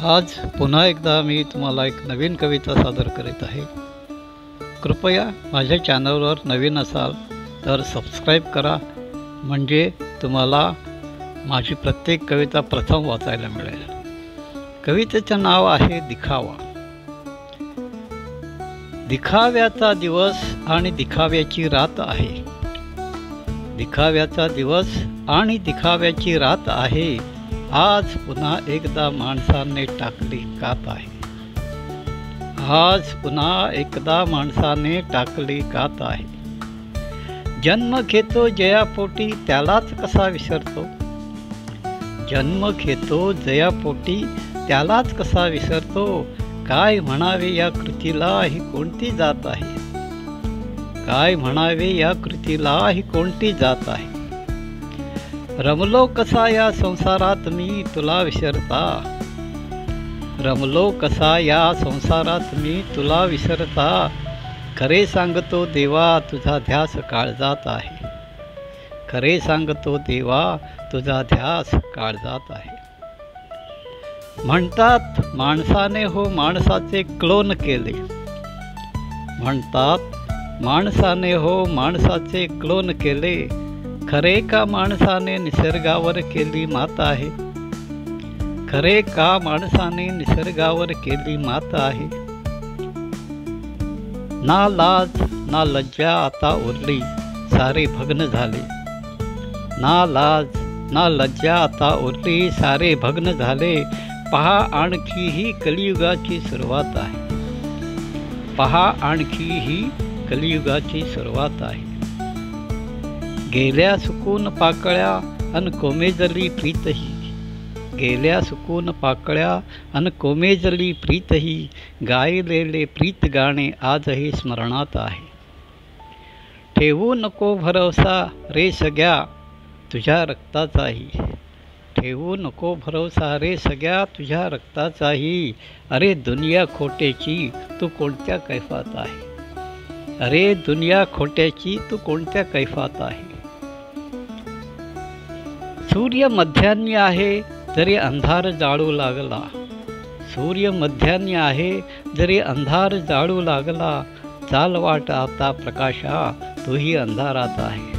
आज पुन्हा एकदा मी तुम्हाला एक नवीन कविता सादर करीत आहे। कृपया माझ्या चॅनलवर नवीन असाल तर सबस्क्राईब करा, म्हणजे तुम्हाला माझी प्रत्येक कविता प्रथम वाचायला मिळेल। कवितेचं नाव आहे दिखावा। दिखाव्याचा दिवस आणि दिखाव्याची रात आहे। दिखाव्याचा दिवस आणि दिखाव्याची रात आहे। आज पुन्हा एकदा माणसाने टाकली कात आहे। आज पुन्हा एकदा माणसाने टाकली कात आहे। जन्म घेतो जयापोटी त्यालाच कसा विसरतो। जन्म घेतो जयापोटी त्यालाच कसा विसरतो। काय म्हणावे या कृतीला ही कोणती जात आहे। काय म्हणावे या कृतीला ही कोणती जात आहे। रमलो कसा या संसारात मी तुला विसरता। रमलो कसा या संसारात मी तुला विसरता। खरे सांगतो देवा तुझा ध्यास काळजात आहे। खरे सांगतो देवा तुझा ध्यास काळजात आहे। म्हणतात माणसाने हो माणसाचे क्लोन केले। म्हणतात माणसाने हो माणसाचे क्लोन केले। खरे का माणसाने निसर्गावर केली मात आहे। खरे का माणसाने निसर्गावर केली मात आहे। ना लाज ना लज्जा आता उरली सारे भग्न झाले। ना लाज ना लज्जा आता उरली सारे भग्न झाले। पहा आणखी ही कलियुगाची सुरुवात आहे। पहा आणखी ही कलियुगाची सुरुवात आहे। गेल्या सुकून पाकळ्या अन कोमेजली प्रीतही। गेल्या सुकून पाकळ्या अन कोमेजली प्रीतही। गायलेले प्रीत गाणे आजही स्मरणात आहे। ठेवू नको भरवसा रे सगळ्या तुझ्या रक्ताचाही। ठेवू नको भरवसा रे सगळ्या तुझ्या रक्ताचाही। अरे दुनिया खोट्याची तू कोणत्या कैफात आहे। अरे दुनिया खोट्याची तू कोणत्या कैफात आहे। सूर्य मध्यान्ही आहे जरी अंधार जाळू लागला। सूर्य मध्यान्ही आहे जरी अंधार जाळू लागला। चाल वाट आता प्रकाशा तूही अंधारात आहे।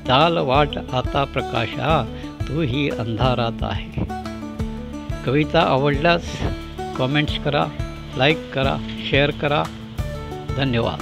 चाल वाट आता प्रकाशा तूही अंधारात आहे। कविता आवडल्यास कमेंट्स करा, लाईक करा, शेअर करा। धन्यवाद।